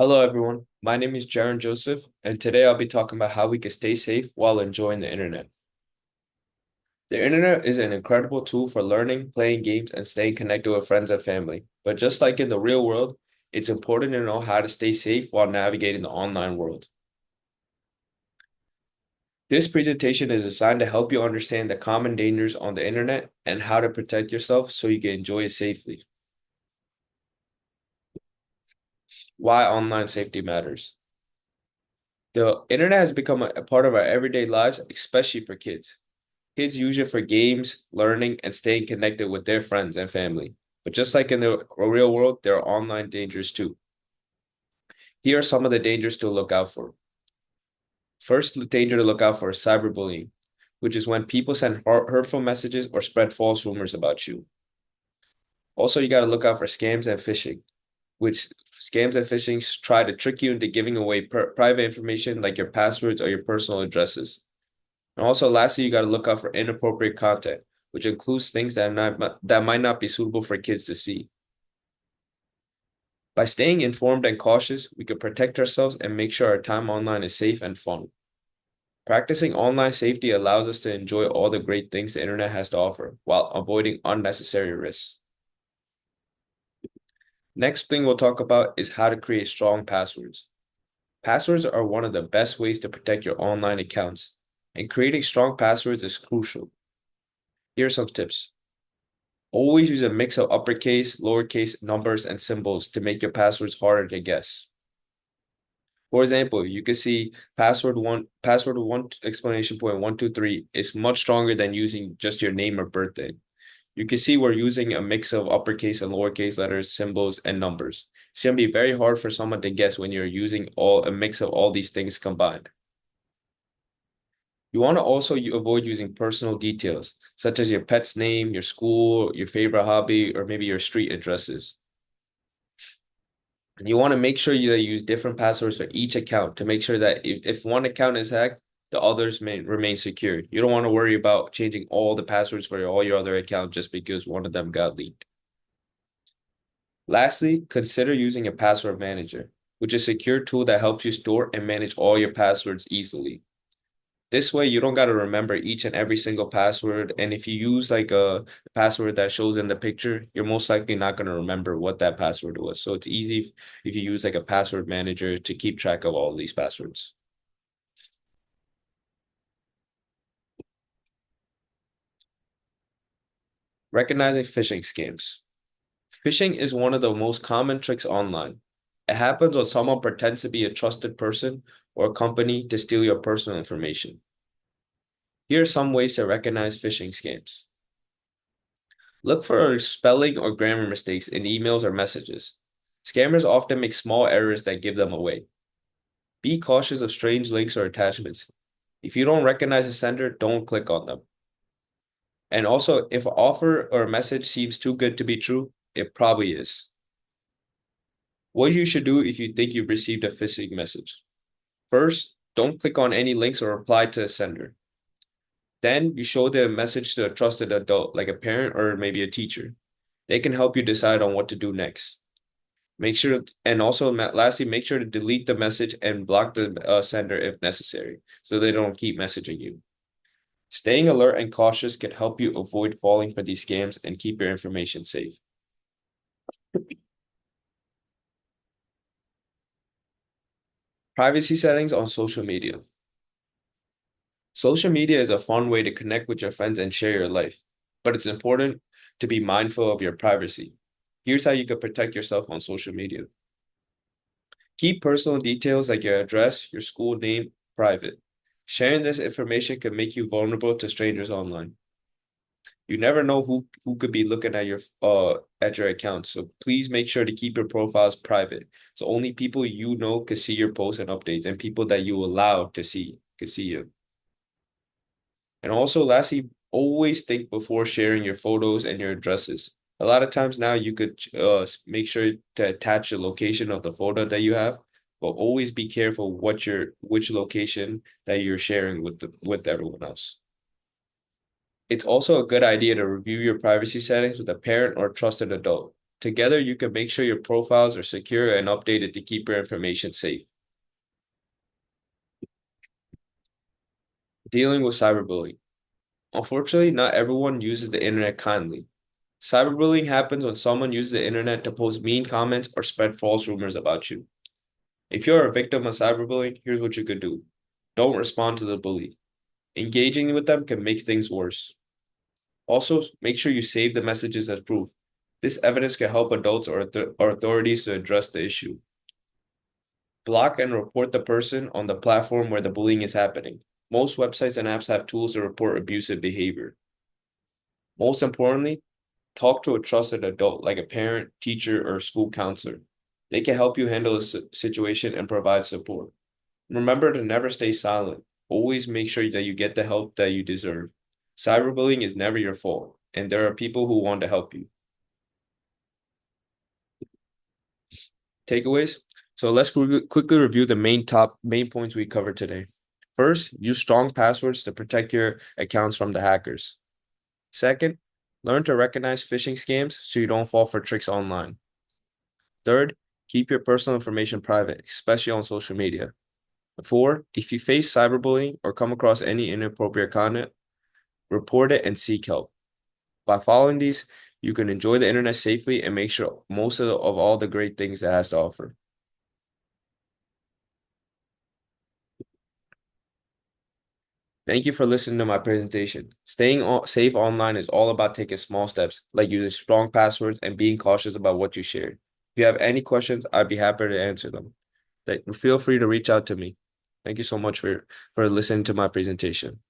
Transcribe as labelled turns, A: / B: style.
A: Hello, everyone. My name is Jaron Joseph, and today I'll be talking about how we can stay safe while enjoying the internet. The internet is an incredible tool for learning, playing games, and staying connected with friends and family. But just like in the real world, it's important to know how to stay safe while navigating the online world. This presentation is designed to help you understand the common dangers on the internet and how to protect yourself so you can enjoy it safely. Why online safety matters. The internet has become a part of our everyday lives, especially for kids. Kids use it for games, learning, and staying connected with their friends and family. But just like in the real world, there are online dangers too. Here are some of the dangers to look out for. First, the danger to look out for is cyberbullying, which is when people send hurtful messages or spread false rumors about you. Also, you got to look out for scams and phishing, which scams and phishing try to trick you into giving away private information like your passwords or your personal addresses. And also, lastly, you got to look out for inappropriate content, which includes things that might not be suitable for kids to see. By staying informed and cautious, we can protect ourselves and make sure our time online is safe and fun. Practicing online safety allows us to enjoy all the great things the internet has to offer while avoiding unnecessary risks. Next thing we'll talk about is how to create strong passwords. Passwords are one of the best ways to protect your online accounts, and creating strong passwords is crucial. Here are some tips. Always use a mix of uppercase, lowercase, numbers, and symbols to make your passwords harder to guess. For example, you can see password one explanation point 123 is much stronger than using just your name or birthday. You can see we're using a mix of uppercase and lowercase letters, symbols, and numbers. It's going to be very hard for someone to guess when you're using a mix of all these things combined. You want to also avoid using personal details, such as your pet's name, your school, your favorite hobby, or maybe your street addresses. And you want to make sure you use different passwords for each account to make sure that if one account is hacked, the others may remain secure. You don't want to worry about changing all the passwords for all your other accounts just because one of them got leaked. Lastly, consider using a password manager, which is a secure tool that helps you store and manage all your passwords easily. This way, you don't got to remember each and every single password. And if you use like a password that shows in the picture, you're most likely not going to remember what that password was. So it's easy if you use like a password manager to keep track of all these passwords. Recognizing phishing scams. Phishing is one of the most common tricks online. It happens when someone pretends to be a trusted person or a company to steal your personal information. Here are some ways to recognize phishing scams. Look for spelling or grammar mistakes in emails or messages. Scammers often make small errors that give them away. Be cautious of strange links or attachments. If you don't recognize a sender, don't click on them. And also, if an offer or a message seems too good to be true, it probably is. What you should do if you think you've received a phishing message. First, don't click on any links or reply to a sender. Then you show the message to a trusted adult, like a parent or maybe a teacher. They can help you decide on what to do next. Make sure, and also lastly, make sure to delete the message and block the sender if necessary, so they don't keep messaging you. Staying alert and cautious can help you avoid falling for these scams and keep your information safe. Privacy settings on social media. Social media is a fun way to connect with your friends and share your life, but it's important to be mindful of your privacy. Here's how you can protect yourself on social media. Keep personal details like your address, your school name private. Sharing this information can make you vulnerable to strangers online. You never know who could be looking at your account, so please make sure to keep your profiles private. So only people you know can see your posts and updates, and people that you allow to see can see you. And also, lastly, always think before sharing your photos and your addresses. A lot of times now you could make sure to attach the location of the photo that you have, but always be careful which location that you're sharing with everyone else. It's also a good idea to review your privacy settings with a parent or trusted adult. Together, you can make sure your profiles are secure and updated to keep your information safe. Dealing with cyberbullying. Unfortunately, not everyone uses the internet kindly. Cyberbullying happens when someone uses the internet to post mean comments or spread false rumors about you. If you're a victim of cyberbullying, here's what you could do. Don't respond to the bully. Engaging with them can make things worse. Also, make sure you save the messages as proof. This evidence can help adults or authorities to address the issue. Block and report the person on the platform where the bullying is happening. Most websites and apps have tools to report abusive behavior. Most importantly, talk to a trusted adult like a parent, teacher, or school counselor. They can help you handle a situation and provide support. Remember to never stay silent. Always make sure that you get the help that you deserve. Cyberbullying is never your fault, and there are people who want to help you. Takeaways. So let's quickly review the main points we covered today. First, use strong passwords to protect your accounts from the hackers. Second, learn to recognize phishing scams so you don't fall for tricks online. Third, keep your personal information private, especially on social media. Four, if you face cyberbullying or come across any inappropriate content, report it and seek help. By following these, you can enjoy the internet safely and make sure most of all the great things it has to offer. Thank you for listening to my presentation. Staying safe online is all about taking small steps, like using strong passwords and being cautious about what you share. If you have any questions, I'd be happy to answer them. Feel free to reach out to me. Thank you so much for listening to my presentation.